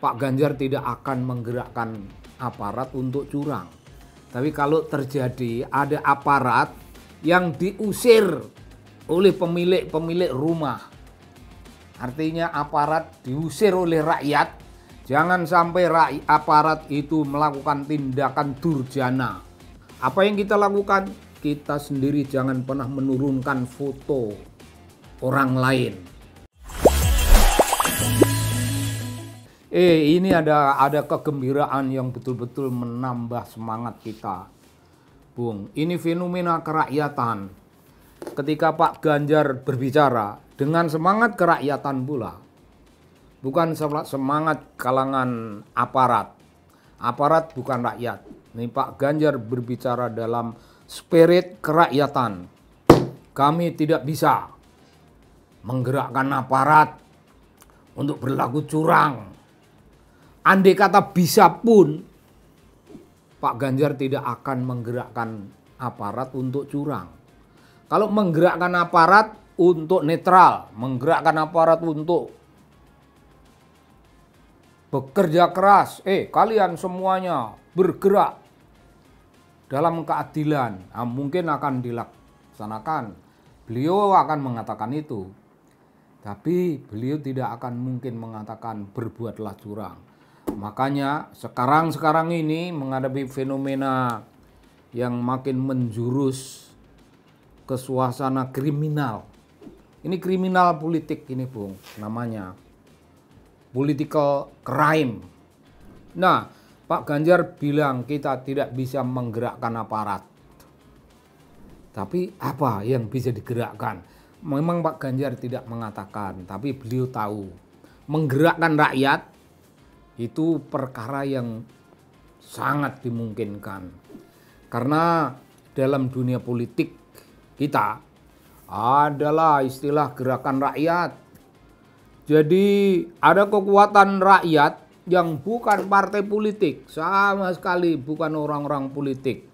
Pak Ganjar tidak akan menggerakkan aparat untuk curang. Tapi kalau terjadi ada aparat yang diusir oleh pemilik rumah, artinya aparat diusir oleh rakyat, jangan sampai aparat itu melakukan tindakan durjana. Apa yang kita lakukan? Kita sendiri jangan pernah menurunkan foto orang lain. Ini ada kegembiraan yang betul-betul menambah semangat kita, Bung. Ini fenomena kerakyatan. Ketika Pak Ganjar berbicara dengan semangat kerakyatan pula, bukan semangat kalangan aparat. Aparat bukan rakyat. Ini Pak Ganjar berbicara dalam spirit kerakyatan. Kami tidak bisa menggerakkan aparat untuk berlaku curang. Andai kata bisa pun, Pak Ganjar tidak akan menggerakkan aparat untuk curang. Kalau menggerakkan aparat untuk netral, menggerakkan aparat untuk bekerja keras, kalian semuanya bergerak dalam keadilan, mungkin akan dilaksanakan. Beliau akan mengatakan itu. Tapi beliau tidak akan mungkin mengatakan berbuatlah curang. Makanya sekarang ini menghadapi fenomena yang makin menjurus ke suasana kriminal. Ini kriminal politik ini, Bung, namanya. Political crime. Nah, Pak Ganjar bilang kita tidak bisa menggerakkan aparat. Tapi apa yang bisa digerakkan? Memang Pak Ganjar tidak mengatakan, tapi beliau tahu. Menggerakkan rakyat itu perkara yang sangat dimungkinkan. Karena dalam dunia politik kita adalah istilah gerakan rakyat. Jadi ada kekuatan rakyat yang bukan partai politik, sama sekali bukan orang-orang politik.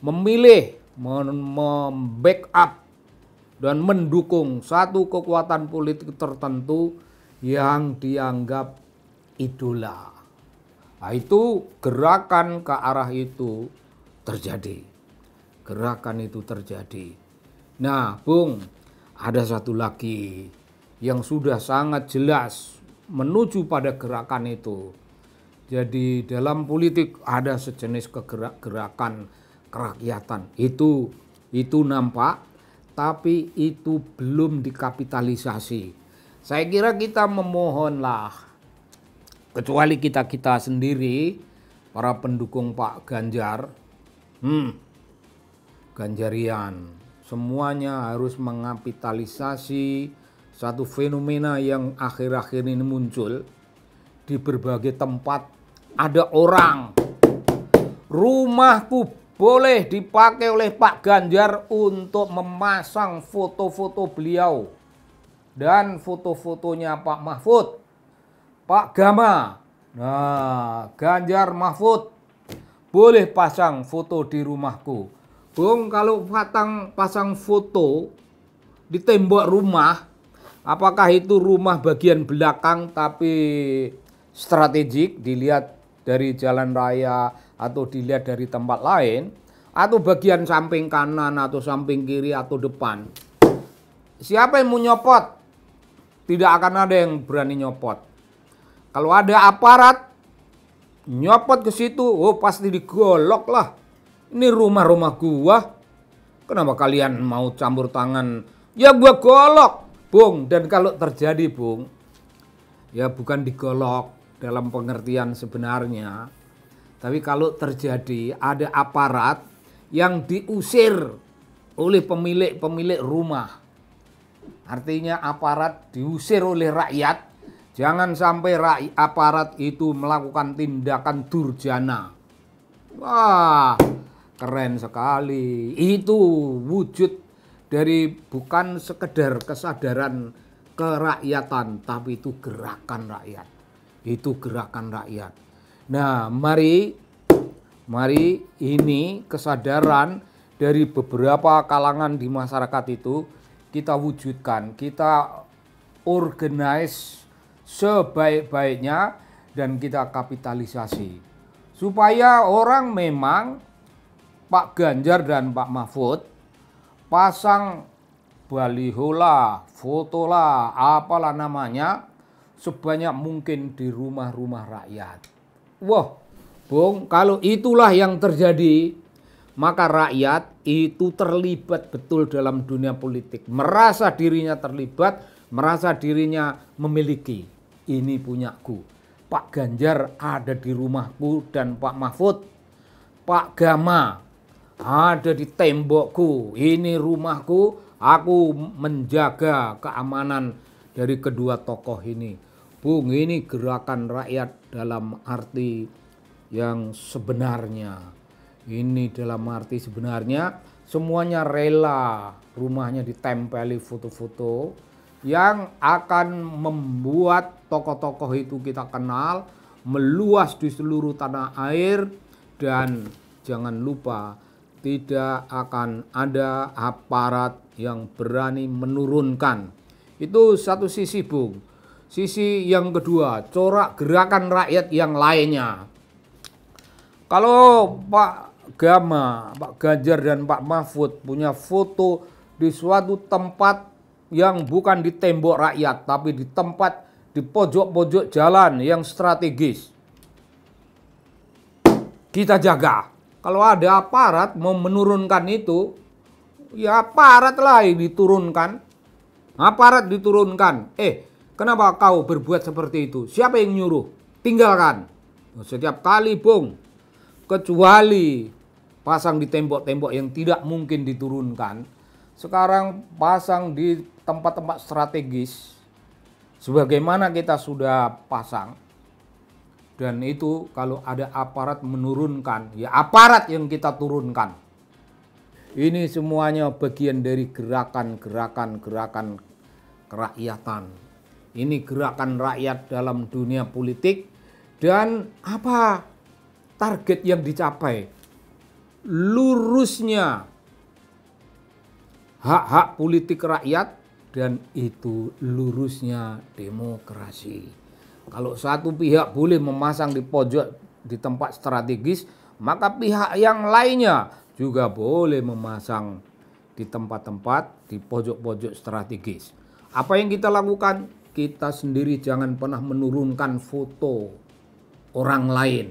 Memilih, membackup dan mendukung satu kekuatan politik tertentu yang dianggap idola. Nah, itu gerakan ke arah itu terjadi. Gerakan itu terjadi. Nah, Bung, ada satu lagi yang sudah sangat jelas menuju pada gerakan itu. Jadi dalam politik ada sejenis gerakan kerakyatan. Itu nampak, tapi itu belum dikapitalisasi. Saya kira kita memohonlah, kecuali kita sendiri, para pendukung Pak Ganjar, Ganjarian, semuanya harus mengapitalisasi satu fenomena yang akhir-akhir ini muncul di berbagai tempat. Ada orang, rumahku boleh dipakai oleh Pak Ganjar untuk memasang foto-foto beliau dan foto-fotonya Pak Mahfud, Pak Gama. Nah, Ganjar Mahfud boleh pasang foto di rumahku. Bung, kalau pasang foto di tembok rumah, apakah itu rumah bagian belakang tapi strategik dilihat dari jalan raya atau dilihat dari tempat lain, atau bagian samping kanan atau samping kiri atau depan? Siapa yang mau nyopot? Tidak akan ada yang berani nyopot. Kalau ada aparat nyopot ke situ, pasti digolok lah. Ini rumah gua. Kenapa kalian mau campur tangan? Ya gua golok, Bung. Dan kalau terjadi, Bung, ya bukan digolok dalam pengertian sebenarnya. Tapi kalau terjadi ada aparat yang diusir oleh pemilik rumah. Artinya aparat diusir oleh rakyat. Jangan sampai aparat itu melakukan tindakan durjana. Wah, keren sekali. Itu wujud dari bukan sekedar kesadaran kerakyatan, tapi itu gerakan rakyat. Itu gerakan rakyat. Nah, mari ini kesadaran dari beberapa kalangan di masyarakat itu kita wujudkan, kita organize sebaik-baiknya dan kita kapitalisasi. Supaya orang memang Pak Ganjar dan Pak Mahfud pasang baliho lah, foto lah, apalah namanya, sebanyak mungkin di rumah-rumah rakyat. Wah, Bung, kalau itulah yang terjadi, maka rakyat itu terlibat betul dalam dunia politik. Merasa dirinya terlibat, merasa dirinya memiliki. Ini punyaku. Pak Ganjar ada di rumahku dan Pak Mahfud. Pak Gama ada di tembokku. Ini rumahku. Aku menjaga keamanan dari kedua tokoh ini. Bung, ini gerakan rakyat dalam arti yang sebenarnya. Ini dalam arti sebenarnya semuanya rela rumahnya ditempeli foto-foto yang akan membuat tokoh-tokoh itu kita kenal, meluas di seluruh tanah air, dan jangan lupa tidak akan ada aparat yang berani menurunkan. Itu satu sisi, Bung. Sisi yang kedua, corak gerakan rakyat yang lainnya. Kalau Pak Gama, Pak Ganjar dan Pak Mahfud punya foto di suatu tempat yang bukan di tembok rakyat, tapi di tempat di pojok-pojok jalan yang strategis, kita jaga. Kalau ada aparat mau menurunkan itu, ya aparat lah yang diturunkan. Aparat diturunkan. Kenapa kau berbuat seperti itu? Siapa yang nyuruh? Tinggalkan. Setiap kali, Bung, kecuali pasang di tembok-tembok yang tidak mungkin diturunkan, sekarang pasang di tempat-tempat strategis, sebagaimana kita sudah pasang. Dan itu kalau ada aparat menurunkan, ya aparat yang kita turunkan. Ini semuanya bagian dari gerakan kerakyatan. Ini gerakan rakyat dalam dunia politik. Dan apa target yang dicapai? Lurusnya hak-hak politik rakyat, dan itu lurusnya demokrasi. Kalau satu pihak boleh memasang di pojok di tempat strategis, maka pihak yang lainnya juga boleh memasang di tempat-tempat di pojok-pojok strategis. Apa yang kita lakukan? Kita sendiri jangan pernah menurunkan foto orang lain.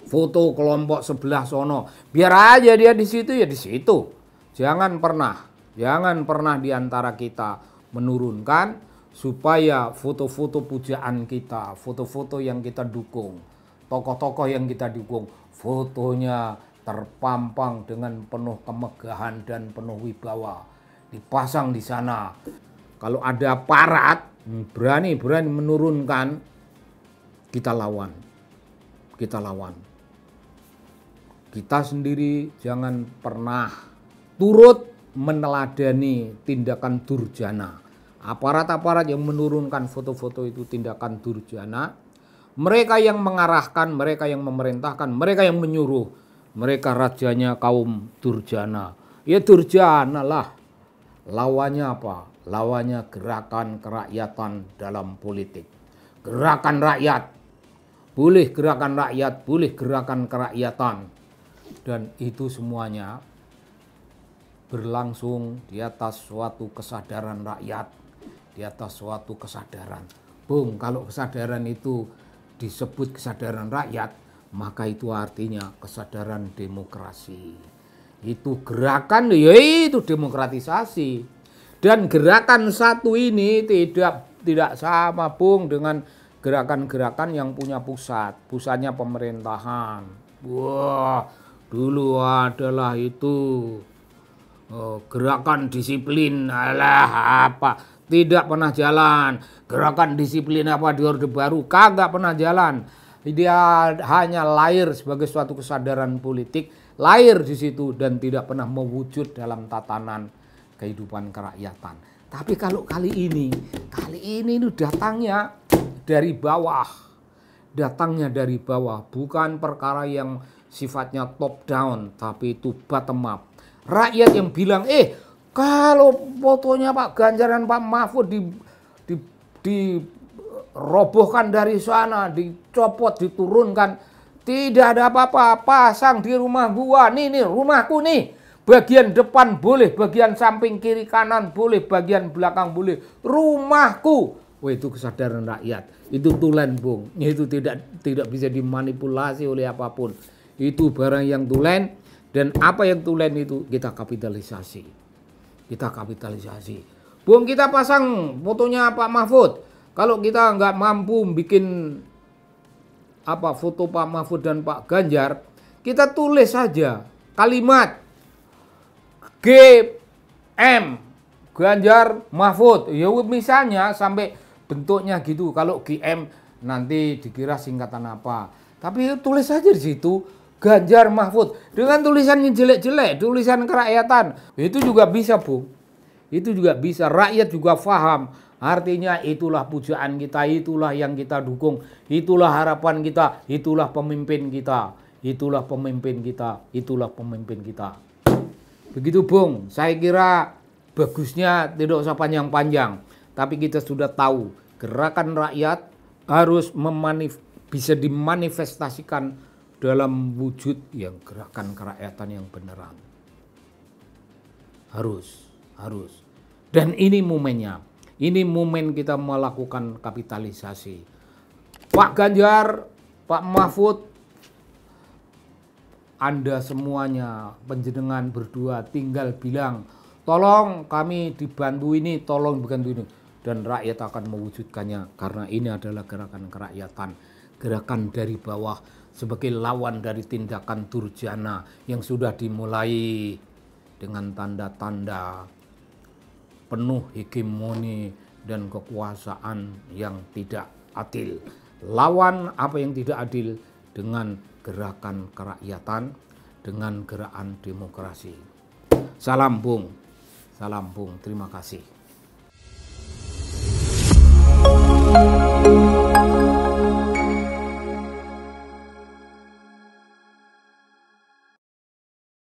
Foto kelompok sebelah sono. Biar aja dia di situ, ya di situ. Jangan pernah di antara kita menurunkan, supaya foto-foto pujaan kita, foto-foto yang kita dukung, tokoh-tokoh yang kita dukung, fotonya terpampang dengan penuh kemegahan dan penuh wibawa, dipasang di sana. Kalau ada aparat berani menurunkan, kita lawan. Kita sendiri jangan pernah turut meneladani tindakan durjana. Aparat-aparat yang menurunkan foto-foto itu tindakan durjana. Mereka yang mengarahkan, mereka yang memerintahkan, mereka yang menyuruh. Mereka rajanya kaum durjana. Ya durjana lah. Lawannya apa? Lawannya gerakan kerakyatan dalam politik. Gerakan rakyat. Boleh gerakan rakyat, boleh gerakan kerakyatan. Dan itu semuanya berlangsung di atas suatu kesadaran rakyat. Di atas suatu kesadaran. Bung, kalau kesadaran itu disebut kesadaran rakyat, maka itu artinya kesadaran demokrasi. Itu gerakan, ya itu demokratisasi. Dan gerakan satu ini tidak sama, Bung, dengan gerakan-gerakan yang punya pusat. Pusatnya pemerintahan. Wah, dulu adalah itu gerakan disiplin, alah apa, tidak pernah jalan. Gerakan disiplin apa di Orde Baru, kagak pernah jalan. Dia hanya lahir sebagai suatu kesadaran politik, lahir di situ dan tidak pernah mewujud dalam tatanan kehidupan kerakyatan. Tapi kalau kali ini datangnya dari bawah. Datangnya dari bawah, bukan perkara yang sifatnya top down, tapi itu bottom up. Rakyat yang bilang, kalau fotonya Pak Ganjar dan Pak Mahfud dirobohkan dari sana, dicopot, diturunkan. Tidak ada apa-apa, pasang di rumah gua. Nih rumahku nih. Bagian depan boleh, bagian samping kiri kanan boleh, bagian belakang boleh. Rumahku. Wah, itu kesadaran rakyat. Itu tulen, Bung. Itu tidak bisa dimanipulasi oleh apapun. Itu barang yang tulen, dan apa yang tulen itu kita kapitalisasi. Kita kapitalisasi. Bung, kita pasang fotonya Pak Mahfud. Kalau kita nggak mampu bikin foto Pak Mahfud dan Pak Ganjar, kita tulis saja kalimat GM Ganjar Mahfud. Ya misalnya sampai bentuknya gitu. Kalau GM nanti dikira singkatan apa. Tapi tulis saja di situ Ganjar Mahfud dengan tulisan yang jelek-jelek, tulisan kerakyatan. Itu juga bisa, Bung. Itu juga bisa. Rakyat juga paham. Artinya itulah pujaan kita, itulah yang kita dukung, itulah harapan kita, itulah pemimpin kita, itulah pemimpin kita, itulah pemimpin kita. Begitu, Bung. Saya kira bagusnya tidak usah panjang-panjang. Tapi kita sudah tahu gerakan rakyat harus bisa dimanifestasikan dalam wujud yang gerakan kerakyatan yang beneran. Harus. Dan ini momennya. Ini momen kita melakukan kapitalisasi. Pak Ganjar, Pak Mahfud, Anda semuanya penjenengan berdua tinggal bilang, tolong kami dibantu ini, tolong dibantu ini. Dan rakyat akan mewujudkannya karena ini adalah gerakan kerakyatan. Gerakan dari bawah sebagai lawan dari tindakan durjana yang sudah dimulai dengan tanda-tanda penuh hegemoni dan kekuasaan yang tidak adil. Lawan apa yang tidak adil dengan gerakan kerakyatan, dengan gerakan demokrasi. Salam Bung, terima kasih.